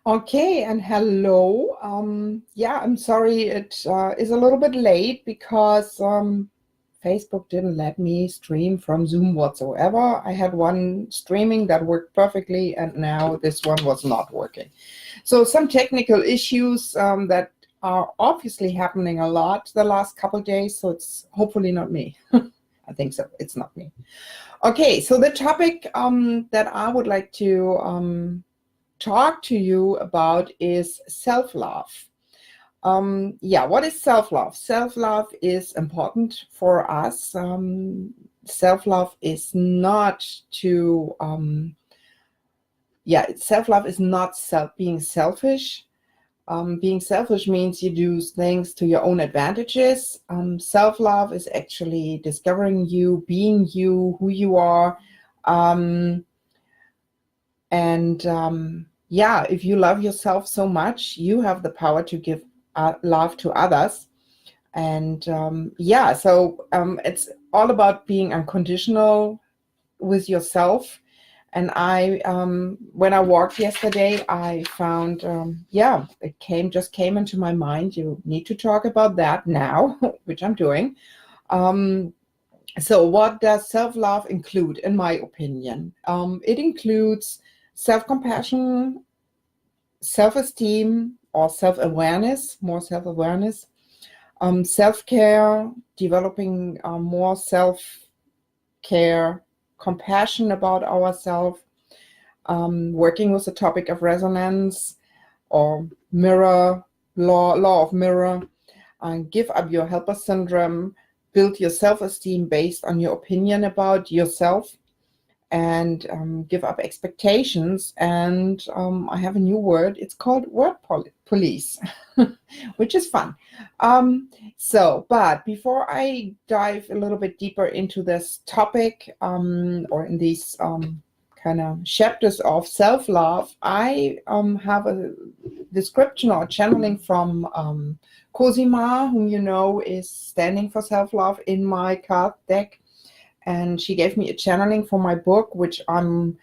Okay, and hello. Yeah, I'm sorry it is a little bit late because Facebook didn't let me stream from Zoom whatsoever. I had one streaming that worked perfectly, and now this one was not working. So some technical issues that are obviously happening a lot the last couple days, so it's hopefully not me. I think so. It's not me. Okay, so the topic that I would like to talk to you about is self-love. Yeah, what is self-love? Self-love is important for us. Self-love is not to, self-love is not being selfish. Being selfish means you do things to your own advantages. Self-love is actually discovering you, being you, who you are. Yeah, if you love yourself so much, you have the power to give love to others. And it's all about being unconditional with yourself. And when I walked yesterday, I found, it just came into my mind. You need to talk about that now, which I'm doing. So what does self-love include, in my opinion? It includes self-compassion, self-esteem, or self-awareness, more self-awareness, self-care, developing more self-care, compassion about ourselves, working with the topic of resonance or law of mirror, give up your helper syndrome, build your self-esteem based on your opinion about yourself, and give up expectations. And I have a new word. It's called word police, which is fun. But before I dive a little bit deeper into this topic or in these kind of chapters of self-love, I have a description or channeling from Cosima, whom you know is standing for self-love in my card deck. And she gave me a channeling for my book, which I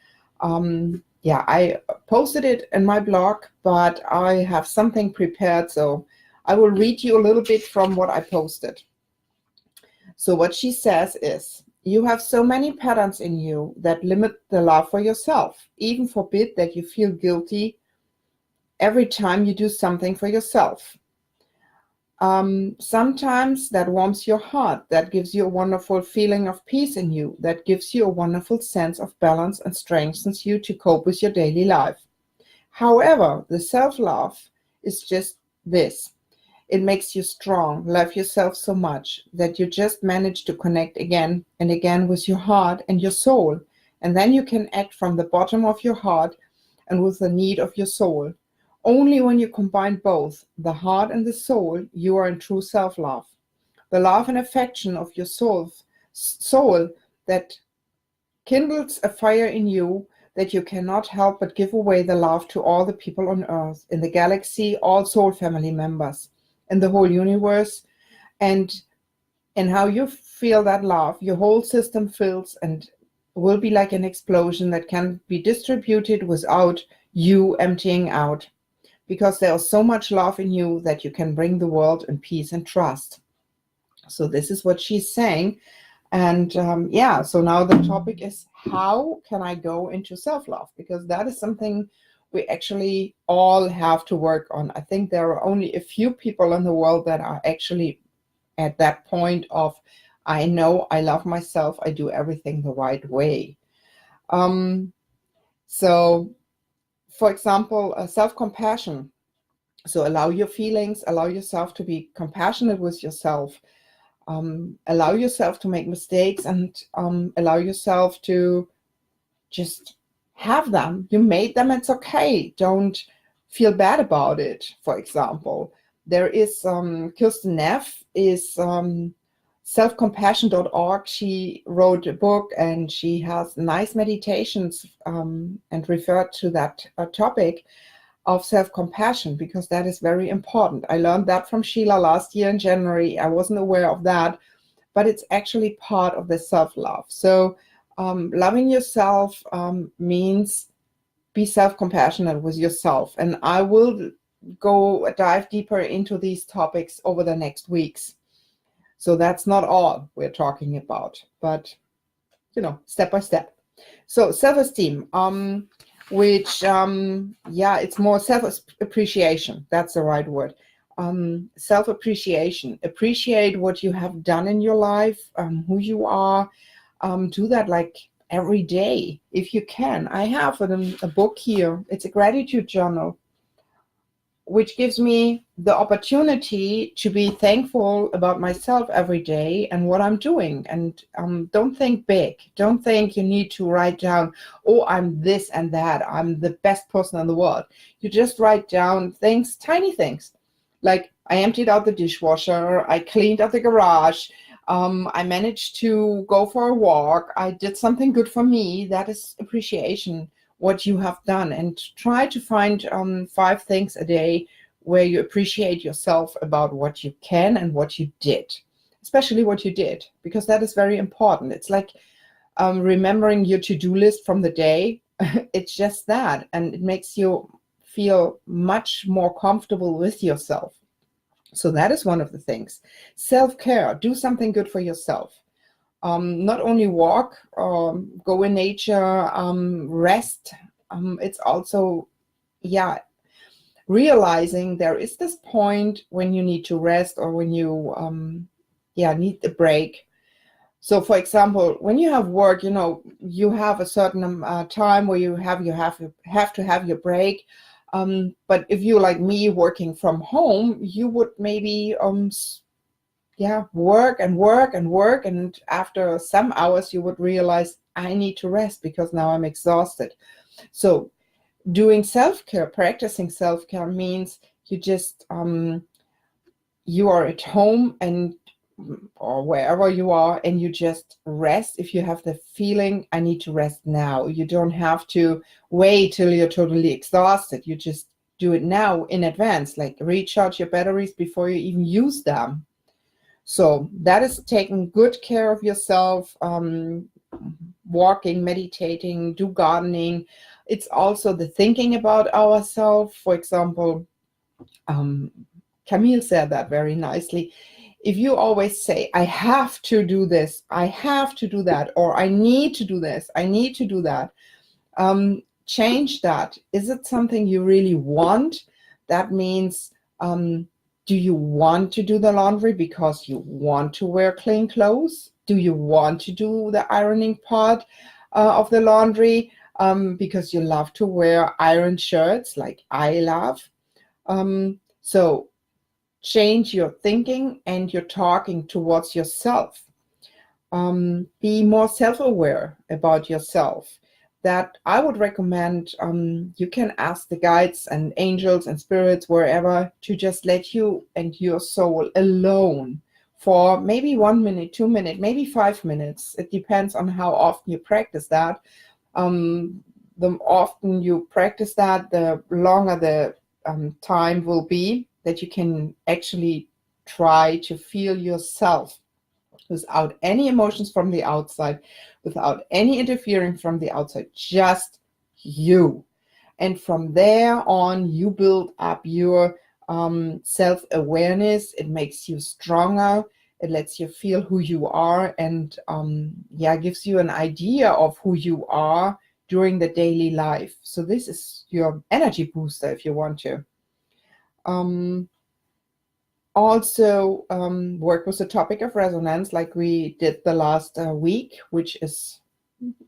posted it in my blog, but I have something prepared. So I will read you a little bit from what I posted. So what she says is, you have so many patterns in you that limit the love for yourself, even forbid that you feel guilty every time you do something for yourself. Sometimes that warms your heart, that gives you a wonderful feeling of peace in you, that gives you a wonderful sense of balance and strengthens you to cope with your daily life. However, the self-love is just this. It makes you strong, love yourself so much that you just manage to connect again and again with your heart and your soul. And then you can act from the bottom of your heart and with the need of your soul. Only when you combine both, the heart and the soul, you are in true self-love. The love and affection of your soul that kindles a fire in you that you cannot help but give away the love to all the people on earth, in the galaxy, all soul family members, in the whole universe. And how you feel that love, your whole system fills and will be like an explosion that can be distributed without you emptying out. Because there is so much love in you that you can bring the world in peace and trust. So this is what she's saying. And so now the topic is, how can I go into self-love? Because that is something we actually all have to work on. I think there are only a few people in the world that are actually at that point of, I know I love myself, I do everything the right way. For example, self-compassion. So allow your feelings, allow yourself to be compassionate with yourself, allow yourself to make mistakes, and allow yourself to just have them. You made them, it's okay. Don't feel bad about it, for example. There is Kirsten Neff is selfcompassion.org. She wrote a book and she has nice meditations and referred to that topic of self-compassion, because that is very important. I learned that from Sheila last year in January. I wasn't aware of that, but it's actually part of the self-love. So loving yourself means be self-compassionate with yourself. And I will go dive deeper into these topics over the next weeks. So that's not all we're talking about, but step by step. So self-esteem, which it's more self-appreciation. That's the right word. Self-appreciation. Appreciate what you have done in your life, who you are. Do that like every day if you can. I have a book here. It's a gratitude journal, which gives me the opportunity to be thankful about myself every day and what I'm doing. And don't think big. Don't think you need to write down, oh, I'm this and that. I'm the best person in the world. You just write down things, tiny things. Like I emptied out the dishwasher. I cleaned out the garage. I managed to go for a walk. I did something good for me. That is appreciation, what you have done. And try to find 5 things a day where you appreciate yourself about what you can and what you did, especially what you did, because that is very important. It's like remembering your to-do list from the day. It's just that, and it makes you feel much more comfortable with yourself. So that is one of the things. Self-care, do something good for yourself. Not only walk, go in nature, rest. It's also, realizing there is this point when you need to rest or when you, need a break. So, for example, when you have work, you have a certain time where you have to have your break. But if you're like me working from home, you would maybe work and work and work, and after some hours you would realize I need to rest because now I'm exhausted. So doing self-care, practicing self-care means you just you are at home and or wherever you are, and you just rest. If you have the feeling I need to rest now, you don't have to wait till you're totally exhausted. You just do it now in advance, like recharge your batteries before you even use them. So that is taking good care of yourself, walking, meditating, do gardening. It's also the thinking about ourselves. For example, Camille said that very nicely. If you always say, I have to do this, I have to do that, or I need to do this, I need to do that, change that. Is it something you really want? That means, do you want to do the laundry because you want to wear clean clothes? Do you want to do the ironing part of the laundry because you love to wear iron shirts like I love? So change your thinking and your talking towards yourself. Be more self-aware about yourself. That I would recommend, you can ask the guides and angels and spirits wherever to just let you and your soul alone for maybe 1 minute, 2 minutes, maybe 5 minutes. It depends on how often you practice that. The often you practice that, the longer the time will be that you can actually try to feel yourself without any emotions from the outside, without any interfering from the outside, just you. And from there on, you build up your self-awareness. It makes you stronger. It lets you feel who you are, and gives you an idea of who you are during the daily life. So this is your energy booster if you want to. Also work with the topic of resonance like we did the last week, which is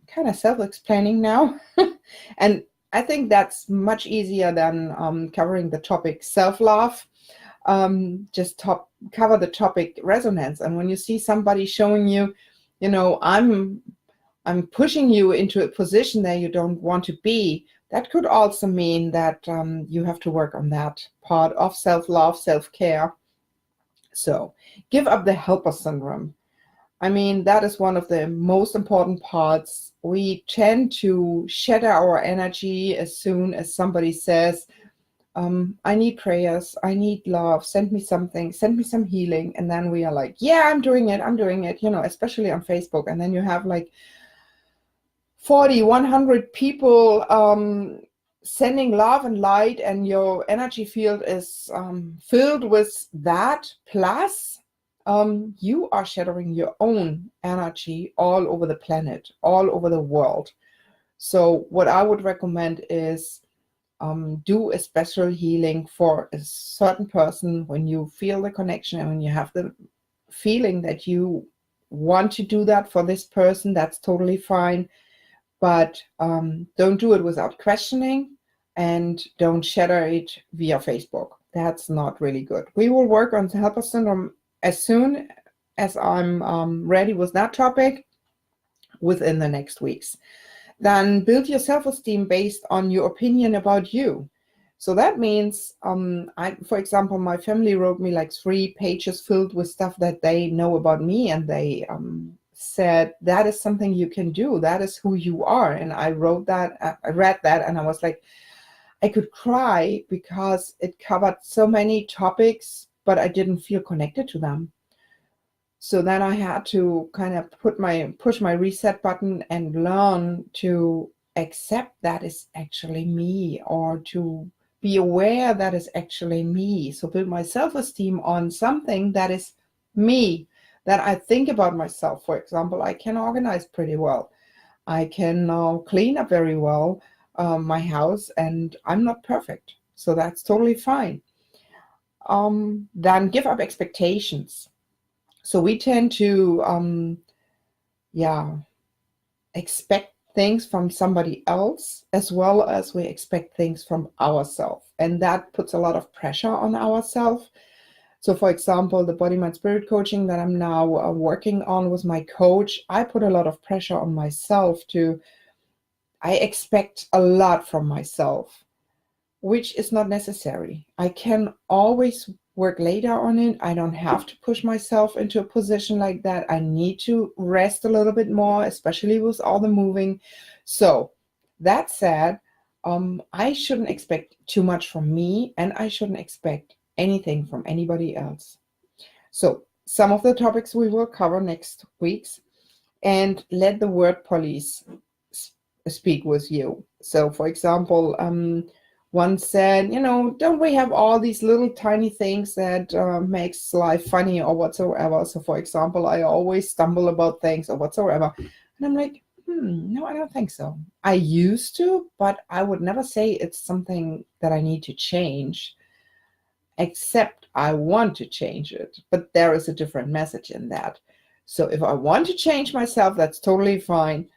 kind of self-explaining now. And I think that's much easier than covering the topic self-love. Just cover the topic resonance. And when you see somebody showing you, I'm pushing you into a position that you don't want to be, that could also mean that you have to work on that part of self-love, self-care. So give up the helper syndrome. I mean, that is one of the most important parts. We tend to shatter our energy as soon as somebody says, I need prayers, I need love, send me something, send me some healing. And then we are like, yeah, I'm doing it, especially on Facebook. And then you have like 40, 100 people sending love and light, and your energy field is filled with that, plus you are shattering your own energy all over the planet, all over the world. So what I would recommend is do a special healing for a certain person when you feel the connection and when you have the feeling that you want to do that for this person. That's totally fine, but don't do it without questioning, and don't share it via Facebook. That's not really good. We will work on the helper syndrome as soon as I'm ready with that topic within the next weeks. Then build your self-esteem based on your opinion about you. So that means, for example, my family wrote me like 3 pages filled with stuff that they know about me, and they said, that is something you can do. That is who you are. And I read that, and I was like, I could cry because it covered so many topics, but I didn't feel connected to them. So then I had to kind of push my reset button and learn to accept that is actually me, or to be aware that is actually me. So build my self-esteem on something that is me, that I think about myself. For example, I can organize pretty well. I can clean up very well my house, and I'm not perfect. So that's totally fine. Then give up expectations. So we tend to, expect things from somebody else as well as we expect things from ourselves. And that puts a lot of pressure on ourselves. So for example, the body, mind, spirit coaching that I'm now working on with my coach, I put a lot of pressure on myself I expect a lot from myself, which is not necessary. I can always work later on it. I don't have to push myself into a position like that. I need to rest a little bit more, especially with all the moving. So that said, I shouldn't expect too much from me, and I shouldn't expect anything from anybody else. So some of the topics we will cover next week's, and let the word police speak with you. So for example, one said, don't we have all these little tiny things that makes life funny or whatsoever? So for example, I always stumble about things or whatsoever. And I'm like, no, I don't think so. I used to, but I would never say it's something that I need to change, except I want to change it. But there is a different message in that. So if I want to change myself, that's totally fine.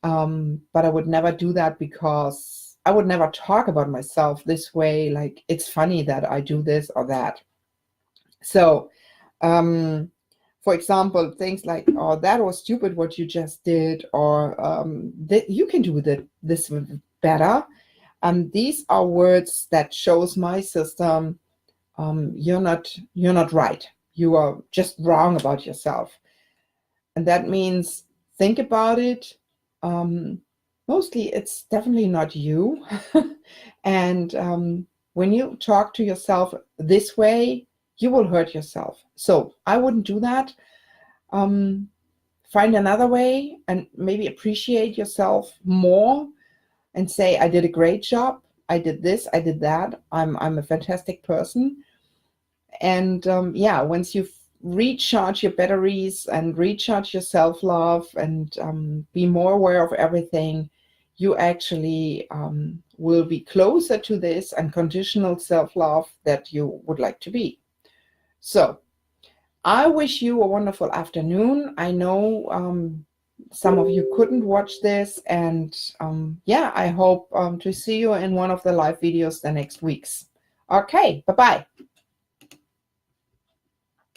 But I would never do that, because I would never talk about myself this way, like it's funny that I do this or that. So for example, things like, oh, that was stupid what you just did, or that you can do this better. These are words that shows my system, you're not right. You are just wrong about yourself. And that means think about it. Mostly it's definitely not you. And when you talk to yourself this way, you will hurt yourself. So I wouldn't do that. Find another way and maybe appreciate yourself more and say, I did a great job. I did this, I did that. I'm a fantastic person. And once you've recharge your batteries and recharge your self-love and be more aware of everything, you actually will be closer to this unconditional self-love that you would like to be. So I wish you a wonderful afternoon. I know some of you couldn't watch this, and I hope to see you in one of the live videos the next weeks. Okay, bye-bye.